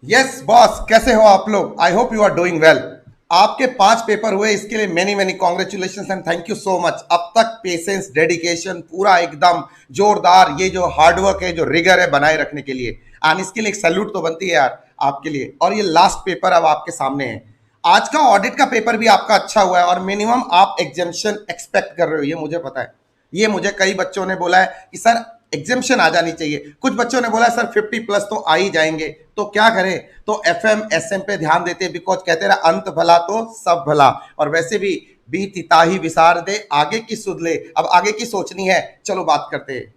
Yes boss, कैसे हो आप लोग? I hope you are doing well. आपके 5 पेपर हुए, इसके लिए many many congratulation and thank you so much. अब तक पेशेंस, डेडिकेशन पूरा एकदम जोरदार, ये जो हार्डवर्क है, जो रिगर है, बनाए रखने के लिए, एंड इसके लिए एक सैल्यूट तो बनती है यार आपके लिए। और ये लास्ट पेपर अब आपके सामने है। आज का ऑडिट का पेपर भी आपका अच्छा हुआ है और मिनिमम आप एग्जामेशन एक्सपेक्ट कर रहे हो, ये मुझे पता है। ये मुझे कई बच्चों ने बोला है कि सर एग्जामेशन आ जानी चाहिए, कुछ बच्चों ने बोला है सर 50+ तो आ ही जाएंगे। तो क्या करें? तो FM SM पे ध्यान देते हैं, बिकॉज कहते रहे अंत भला तो सब भला। और वैसे भी बीत ताही विसार दे, आगे की सुध ले। अब आगे की सोचनी है, चलो बात करते हैं।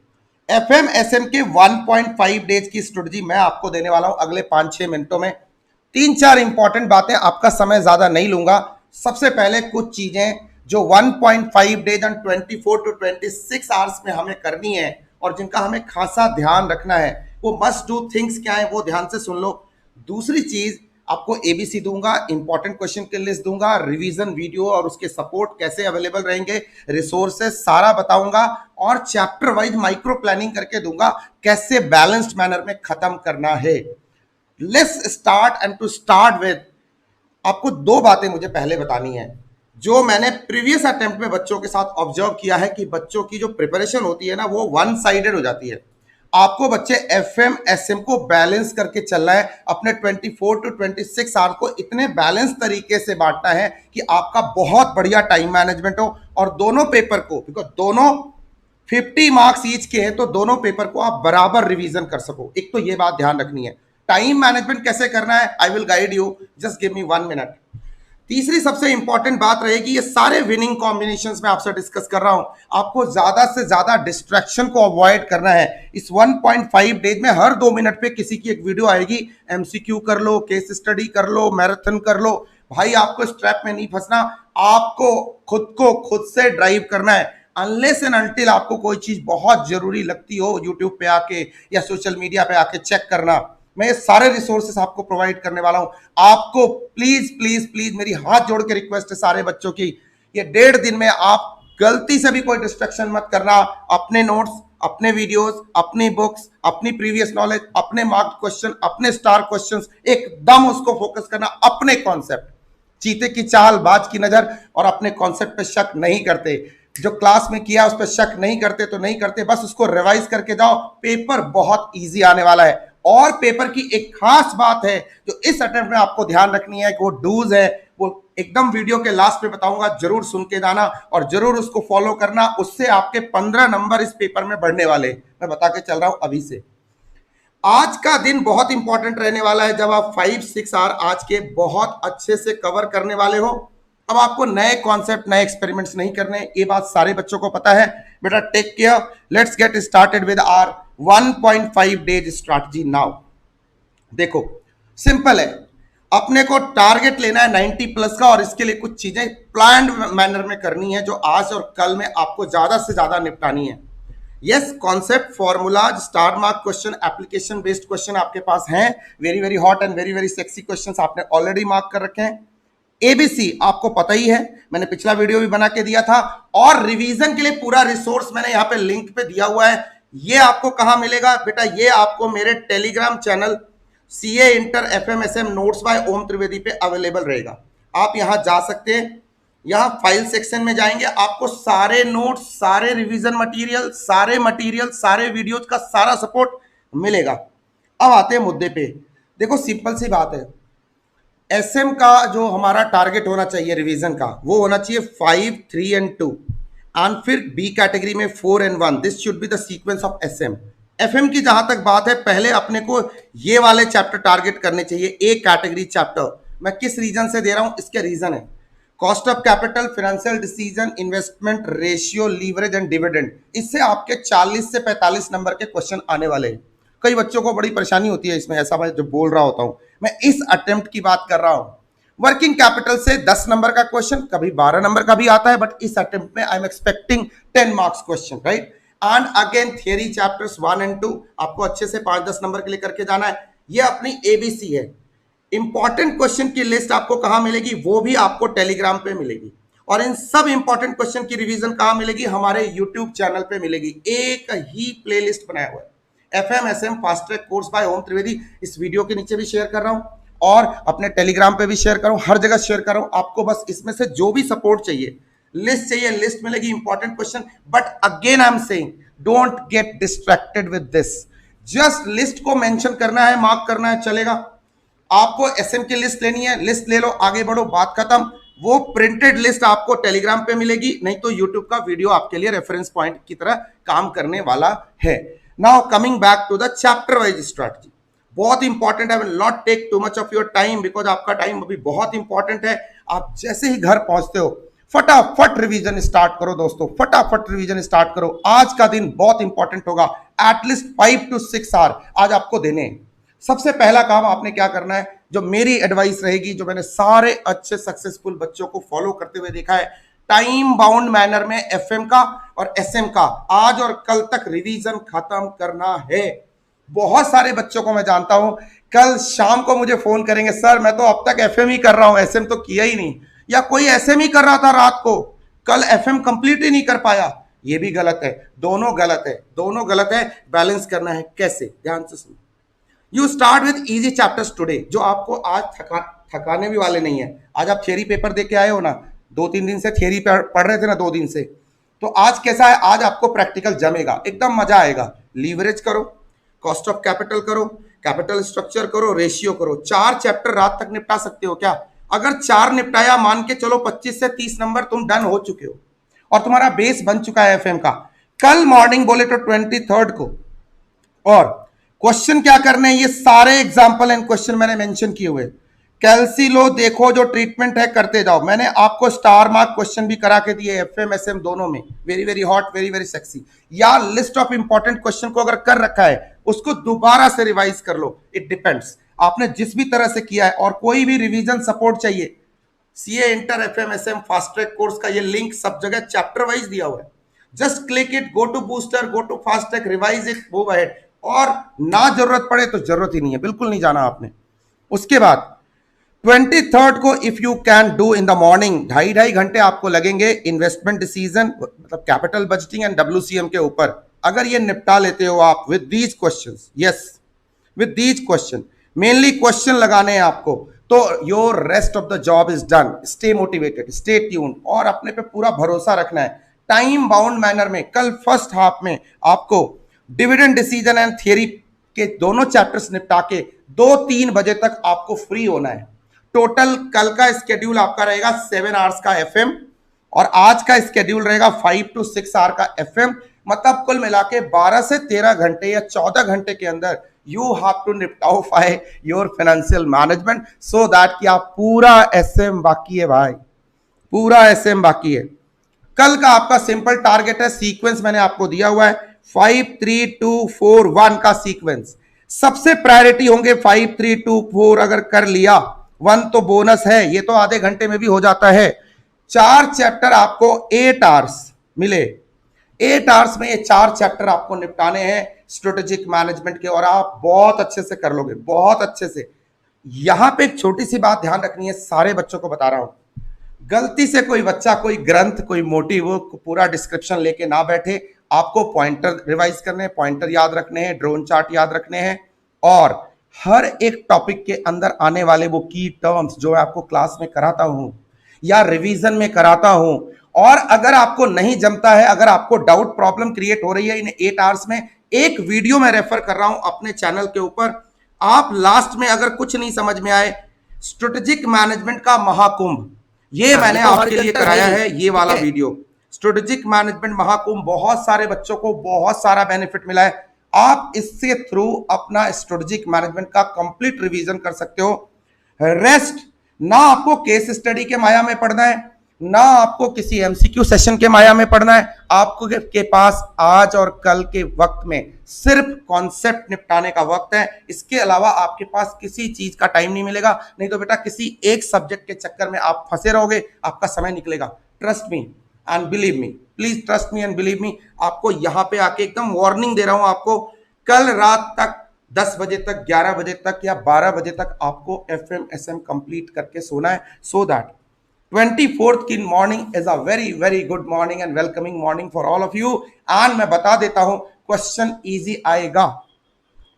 FM SM के 1.5 डेज की स्ट्रेटजी मैं आपको देने वाला हूं अगले 5-6 मिनटों में। 3-4 इंपॉर्टेंट बातें, आपका समय ज्यादा नहीं लूंगा। सबसे पहले कुछ चीजें जो 1.5 डेज एंड 24 टू 26 आवर्स में हमें करनी है और जिनका हमें खासा ध्यान रखना है, वो मस्ट डू थिंग्स क्या है वो ध्यान से सुन लो। दूसरी चीज, आपको ABC दूंगा, इंपॉर्टेंट क्वेश्चन की लिस्ट दूंगा, रिवीजन वीडियो और उसके सपोर्ट कैसे अवेलेबल रहेंगे, रिसोर्सेस सारा बताऊंगा, और चैप्टर वाइज माइक्रो प्लानिंग करके दूंगा कैसे बैलेंस्ड मैनर में खत्म करना है। Let's start, and to start with, आपको दो बातें मुझे पहले बतानी है जो मैंने प्रीवियस अटेम्प्ट में बच्चों के साथ ऑब्जर्व किया है कि बच्चों की जो प्रिपरेशन होती है ना, वो वन साइडेड हो जाती है। आपको बच्चे FM SM को बैलेंस करके चलना है, अपने 24 टू 26 आवर्स को इतने बैलेंस तरीके से बांटना है कि आपका बहुत बढ़िया टाइम मैनेजमेंट हो, और दोनों पेपर को, बिकॉज दोनों 50 मार्क्स ईच के हैं, तो दोनों पेपर को आप बराबर रिवीजन कर सको। एक तो ये बात ध्यान रखनी है। टाइम मैनेजमेंट कैसे करना है, I will guide you, just give me 1 minute. तीसरी सबसे इंपॉर्टेंट बात रहेगी, ये सारे विनिंग कॉम्बिनेशंस में आपसे डिस्कस कर रहा हूं। आपको ज्यादा से ज्यादा डिस्ट्रैक्शन को अवॉइड करना है। इस 1.5 डेज में हर 2 मिनट पे किसी की एक वीडियो आएगी, MCQ कर लो, केस स्टडी कर लो, मैराथन कर लो। भाई आपको स्ट्रैप में नहीं फंसना, आपको खुद को खुद से ड्राइव करना है। अनलेस एंड अनटिल आपको कोई चीज बहुत जरूरी लगती हो, यूट्यूब पे आके या सोशल मीडिया पे आके चेक करना। मैं ये सारे रिसोर्सेस आपको प्रोवाइड करने वाला हूं। आपको प्लीज प्लीज प्लीज मेरी हाथ जोड़ के रिक्वेस्ट है सारे बच्चों की, ये 1.5 दिन में आप गलती से भी कोई डिस्ट्रक्शन मत करना। अपने नोट्स, अपने वीडियोस, अपनी बुक्स, अपनी प्रीवियस नॉलेज, अपने मार्क्ड क्वेश्चन, अपने स्टार क्वेश्चंस, एकदम उसको फोकस करना। अपने कॉन्सेप्ट, चीते की चाल, बाज की नजर, और अपने कॉन्सेप्ट पे शक नहीं करते। जो क्लास में किया उस पर शक नहीं करते तो नहीं करते, बस उसको रिवाइज करके जाओ। पेपर बहुत इजी आने वाला है। और पेपर की एक खास बात है जो इस अटेम्प्ट में आपको ध्यान रखनी है, कि वो डूज है, वो एकदम वीडियो के लास्ट में बताऊंगा, जरूर सुन के जाना और जरूर उसको फॉलो करना। उससे आपके 15 नंबर इस पेपर में बढ़ने वाले, मैं बता के चल रहा हूं अभी से। आज का दिन बहुत इंपॉर्टेंट रहने वाला है, जब आप 5-6 आवर आज के बहुत अच्छे से कवर करने वाले हो। अब आपको नए कॉन्सेप्ट, नए एक्सपेरिमेंट्स नहीं करने, ये बात सारे बच्चों को पता है। बेटा take care, let's get started with our 1.5 days strategy now. देखो सिंपल है, अपने को टारगेट लेना है 90+ का, और इसके लिए कुछ चीजें प्लान्ड मैनर में करनी है जो आज और कल में आपको ज्यादा से ज्यादा निपटानी है। Yes, concept, formulas, star mark question, application based question आपके पास हैं। Very very hot and very very sexy questions आपने ऑलरेडी मार्क कर रखे हैं। ABC आपको पता ही है, मैंने पिछला वीडियो भी बना के दिया था, और रिवीजन के लिए पूरा रिसोर्स मैंने यहाँ पे लिंक पे दिया हुआ है। ये आपको कहाँ मिलेगा बेटा? ये आपको मेरे Telegram channel CA inter FM SM notes by Om Trivedi पे अवेलेबल रहेगा। आप यहाँ जा सकते हैं, यहाँ फाइल सेक्शन में जाएंगे, आपको सारे नोट्स, सारे रिवीजन मटेरियल, सारे वीडियोज का सारा सपोर्ट मिलेगा। अब आते हैं मुद्दे पे। देखो सिंपल सी बात है, SM का जो हमारा टारगेट होना चाहिए रिवीजन का, वो होना चाहिए 5, 3 and 2, एंड फिर B कैटेगरी में 4 and 1। This should be the sequence of SM। FM की जहां तक बात है, पहले अपने को ये वाले चैप्टर टारगेट करने चाहिए, A कैटेगरी चैप्टर। मैं किस रीजन से दे रहा हूं, इसके रीजन है cost of capital, financial decision, investment ratio, leverage and dividend. इससे आपके 40 से 45 नंबर के क्वेश्चन आने वाले हैं। कई बच्चों को बड़ी परेशानी होती है इसमें, ऐसा मैं जो बोल रहा होता हूं, मैं इस अटेम्प्ट की बात कर रहा हूं। वर्किंग कैपिटल से 10 नंबर का क्वेश्चन, कभी 12 नंबर का भी आता है, बट इस अटेम्प्ट में I am expecting 10 marks question, right. And again theory chapters 1 and 2 आपको अच्छे से 5-10 नंबर के लिए करके जाना है। ये अपनी ABC है। इंपॉर्टेंट क्वेश्चन की लिस्ट आपको कहां मिलेगी, वो भी आपको टेलीग्राम पे मिलेगी। और इन सब इंपॉर्टेंट क्वेश्चन की रिवीजन कहां मिलेगी, हमारे यूट्यूब चैनल पे मिलेगी। एक ही प्लेलिस्ट बनाया हुआ है, FMSM fast track course by Om Trivedi, इस वीडियो के नीचे भी शेयर कर रहा हूं और अपने टेलीग्राम पे भी शेयर कर रहा हूं, हर जगह शेयर कर रहा हूं। आपको बस इसमें से जो भी सपोर्ट चाहिए, लिस्ट चाहिए, लिस्ट मिलेगी, important question. But again I am saying, don't get distracted with this. Just list को मेंशन करना है, मार्क करना है, चलेगा। आपको एसएम की लिस्ट लेनी है, लिस्ट ले लो, आगे बढ़ो, बात खत्म। वो प्रिंटेड लिस्ट आपको टेलीग्राम पे मिलेगी, नहीं तो यूट्यूब का वीडियो आपके लिए रेफरेंस पॉइंट की तरह काम करने वाला है। Now coming back to the chapter wise strategy, बहुत इंपॉर्टेंट है। I will not take too much of your time because आपका टाइम अभी बहुत इंपॉर्टेंट है। आप जैसे ही घर पहुंचते हो फटाफट रिवीजन स्टार्ट करो दोस्तों, फटाफट रिवीजन स्टार्ट करो। आज का दिन बहुत इंपॉर्टेंट होगा, एटलीस्ट 5 to 6 आवर आज आपको देने हैं। सबसे पहला काम आपने क्या करना है, जो मेरी एडवाइस रहेगी, जो मैंने सारे अच्छे सक्सेसफुल बच्चों को फॉलो करते हुए देखा है, टाइम बाउंड मैनर में एफएम का और एसएम का आज और कल तक रिवीजन खत्म करना है। बहुत सारे बच्चों को मैं जानता हूं, कल शाम को मुझे फोन करेंगे, सर मैं तो अब तक एफएम ही कर रहा हूं, एसएम तो किया ही नहीं, या कोई एसएम ही कर रहा था रात को, कल एफएम कंप्लीट ही नहीं कर पाया। ये भी गलत है, दोनों गलत है, दोनों गलत है। बैलेंस करना है कैसे, ध्यान से सुनो। You start with easy chapters today, जो आपको आज थकाने भी वाले नहीं है। आज आप थियरी पेपर दे के आए हो ना, 2-3 दिन से थियरी पढ़ रहे थे ना, 2 दिन से, तो आज कैसा है, आज आपको प्रैक्टिकल जमेगा, एकदम मजा आएगा। लीवरेज करो, कॉस्ट ऑफ कैपिटल करो, कैपिटल स्ट्रक्चर करो, रेशियो करो। 4 चैप्टर रात तक निपटा सकते हो क्या? अगर 4 निपटाया, मान के चलो 25 से 30 नंबर तुम डन हो चुके हो और तुम्हारा बेस बन चुका है एफएम का। कल मॉर्निंग बोले तो 23 को, और क्वेश्चन क्या करने हैं, ये सारे एग्जांपल एंड क्वेश्चन मैंने मेंशन किए हुए। कैल्सी लो, देखो जो ट्रीटमेंट है करते जाओ। मैंने आपको स्टार मार्क क्वेश्चन भी करा के दिए एफएम एसएम दोनों में, very very hot, very very sexy. या लिस्ट ऑफ इंपॉर्टेंट क्वेश्चन को अगर कर रखा है, उसको दोबारा से रिवाइज कर लो। इट डिपेंड्स आपने जिस भी तरह से किया है। और कोई भी रिवीजन सपोर्ट चाहिए, CA inter FM SM fast track course का ये लिंक सब जगह चैप्टर वाइज दिया हुआ है। Just click it, go to booster, go to fast track, revise it, move ahead. और ना जरूरत पड़े तो जरूरत ही नहीं है, बिल्कुल नहीं जाना आपने। उसके बाद 23 को if you can do in the morning, 2.5 घंटे आपको लगेंगे इन्वेस्टमेंट डिसीजन, मतलब कैपिटल बजटिंग एंड डब्ल्यूसीएम के ऊपर। अगर ये निपटा लेते हो आप with these questions, yes with these question, mainly question लगाने हैं आपको, तो your rest of the job is done. Stay motivated, stay tuned, और अपने पे पूरा भरोसा रखना है। टाइम बाउंड मैनर में कल फर्स्ट हाफ में आपको डिविडेंड डिसीजन एंड थियरी के दोनों चैप्टर्स निपटा के 2-3 बजे तक आपको फ्री होना है। टोटल कल का स्केड्यूल आपका रहेगा 7 आवर्स का एफएम, और आज का स्केड्यूल रहेगा 5 to 6 आवर का एफएम। मतलब कुल मिला के 12 से 13 घंटे या 14 घंटे के अंदर यू हैव टू निपटाओ your financial management, so that कि आप पूरा एसएम बाकी है भाई, पूरा एसएम बाकी है। कल का आपका सिंपल टारगेट है, सीक्वेंस मैंने आपको दिया हुआ है 5 3 2 4 1 का सीक्वेंस। सबसे प्रायोरिटी होंगे 5 3 2 4, अगर कर लिया 1 तो बोनस है, ये तो आधे घंटे में भी हो जाता है। 4 चैप्टर आपको 8 आवर्स मिले, 8 आवर्स में ये 4 चैप्टर आपको निपटाने हैं स्ट्रेटेजिक मैनेजमेंट के, और आप बहुत अच्छे से कर लोगे, बहुत अच्छे से। यहां पे एक छोटी सी बात ध्यान रखनी है, सारे बच्चों को बता रहा हूं, गलती से कोई बच्चा कोई ग्रंथ कोई मोटिव पूरा डिस्क्रिप्शन लेके ना बैठे। आपको पॉइंटर रिवाइज करने हैं, पॉइंटर याद रखने हैं, ड्रोन चार्ट याद रखने हैं, और हर एक टॉपिक के अंदर आने वाले वो की टर्म्स जो मैं आपको क्लास में कराता हूं या रिवीजन में कराता हूं। और अगर आपको नहीं जमता है, अगर आपको डाउट प्रॉब्लम क्रिएट हो रही है इन 8 आवर्स में, एक वीडियो मैं रेफर कर रहा हूं अपने चैनल के ऊपर। आप लास्ट में अगर कुछ नहीं समझ में आए, स्ट्रेटेजिक मैनेजमेंट का महाकुंभ, ये मैंने आपके लिए कराया है, ये वाला वीडियो स्ट्रेटेजिक मैनेजमेंट महाकुंभ। बहुत सारे बच्चों को बहुत सारा बेनिफिट मिला है। आप इससे थ्रू अपना स्ट्रेटेजिक मैनेजमेंट का कंप्लीट रिवीजन कर सकते हो। रेस्ट ना आपको केस स्टडी के माया में पढ़ना है, ना आपको किसी एमसीक्यू सेशन के माया में पढ़ना है। आपको के पास आज और कल के वक्त में सिर्फ कॉन्सेप्ट निपटाने का वक्त है। इसके अलावा आपके पास किसी चीज का टाइम नहीं मिलेगा। नहीं तो बेटा किसी एक सब्जेक्ट के चक्कर में आप फंसे रहोगे, आपका समय निकलेगा। Trust me and believe me, please trust me and believe me. आपको यहां पे आके एकदम वार्निंग दे रहा हूं आपको, कल रात तक 10 बजे तक, 11 बजे तक या 12 बजे तक आपको एफएम एसएम कंप्लीट करके सोना है, सो दैट 24th की morning is a very very good morning and welcoming morning for all of you. And मैं बता देता हूं, क्वेश्चन इजी आएगा,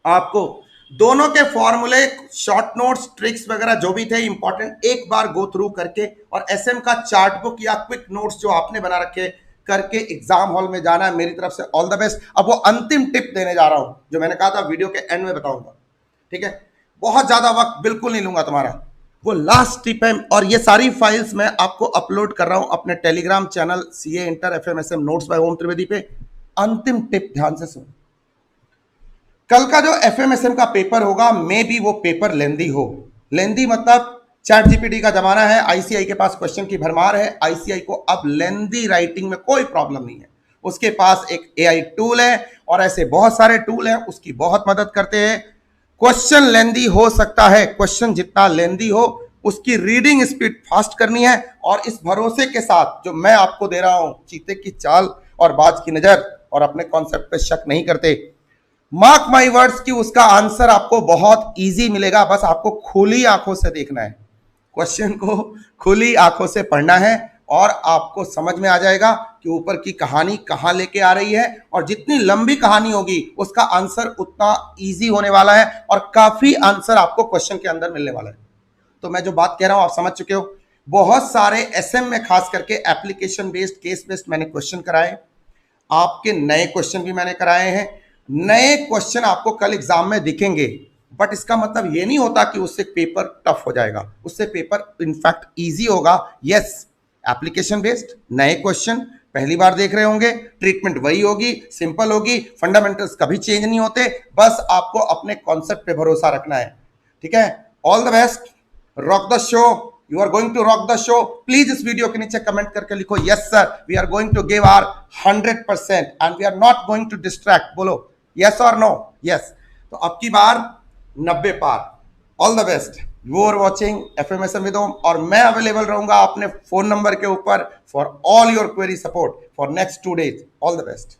आपको दोनों के फॉर्मूले, शॉर्ट नोट्स, ट्रिक्स वगैरह जो भी थे इंपॉर्टेंट, एक बार गो थ्रू करके, और एसएम का चार्ट बुक या क्विक नोट्स जो आपने बना रखे करके एग्जाम हॉल में जाना है। मेरी तरफ से ऑल द बेस्ट। अब वो अंतिम टिप देने जा रहा हूं जो मैंने कहा था वीडियो के एंड में बताऊंगा, ठीक है? बहुत ज्यादा वक्त बिल्कुल नहीं लूंगा तुम्हारा। वो लास्ट टिप है, और ये सारी फाइल्स मैं आपको अपलोड कर रहा हूं अपने Telegram channel CA inter FMSM notes by Om Trivedi पे। अंतिम टिप ध्यान से सुनो। कल का जो एफएमएसएम का पेपर होगा, मे बी वो पेपर लेंदी हो। लेंदी मतलब चैट जीपीटी का जमाना है, आईसीआई के पास क्वेश्चन की भरमार है। आईसीआई को अब लेंदी राइटिंग में कोई प्रॉब्लम नहीं है, उसके पास एक एआई टूल है, और ऐसे बहुत सारे टूल हैं उसकी बहुत मदद करते हैं। क्वेश्चन लेंदी हो सकता है, क्वेश्चन जितना लेंदी हो उसकी रीडिंग स्पीड फास्ट करनी है, और इस भरोसे के साथ जो मैं आपको दे रहा हूं, चीते की चाल और बाज की नजर, और अपने कॉन्सेप्ट पे शक नहीं करते, मार्क माई वर्ड्स की उसका आंसर आपको बहुत इजी मिलेगा। बस आपको खुली आंखों से देखना है, क्वेश्चन को खुली आंखों से पढ़ना है, और आपको समझ में आ जाएगा कि ऊपर की कहानी कहां लेके आ रही है, और जितनी लंबी कहानी होगी उसका आंसर उतना इजी होने वाला है, और काफी आंसर आपको क्वेश्चन के अंदर मिलने वाला है। तो मैं जो बात कह रहा हूं आप समझ चुके हो। बहुत सारे एसएम में खास करके एप्लीकेशन बेस्ड, केस बेस्ड मैंने क्वेश्चन कराए, आपके नए क्वेश्चन भी मैंने कराए हैं। नए क्वेश्चन आपको कल एग्जाम में दिखेंगे, बट इसका मतलब ये नहीं होता कि उससे पेपर टफ हो जाएगा, उससे पेपर इनफैक्ट इजी होगा। यस, एप्लीकेशन बेस्ड नए क्वेश्चन पहली बार देख रहे होंगे, ट्रीटमेंट वही होगी, सिंपल होगी, फंडामेंटल्स कभी चेंज नहीं होते, बस आपको अपने कॉन्सेप्ट पे भरोसा रखना है, ठीक है? All the best, rock the show, you are going to rock the show. Please इस वीडियो के नीचे कमेंट करके लिखो yes sir, we are going to give our 100% and we are not going to distract. बोलो yes और no? Yes. तो अब की बार 90 पार। All the best, you are watching FMSM with Om, और मैं अवेलेबल रहूंगा अपने फोन नंबर के ऊपर for all your query support for next 2 days। All the best.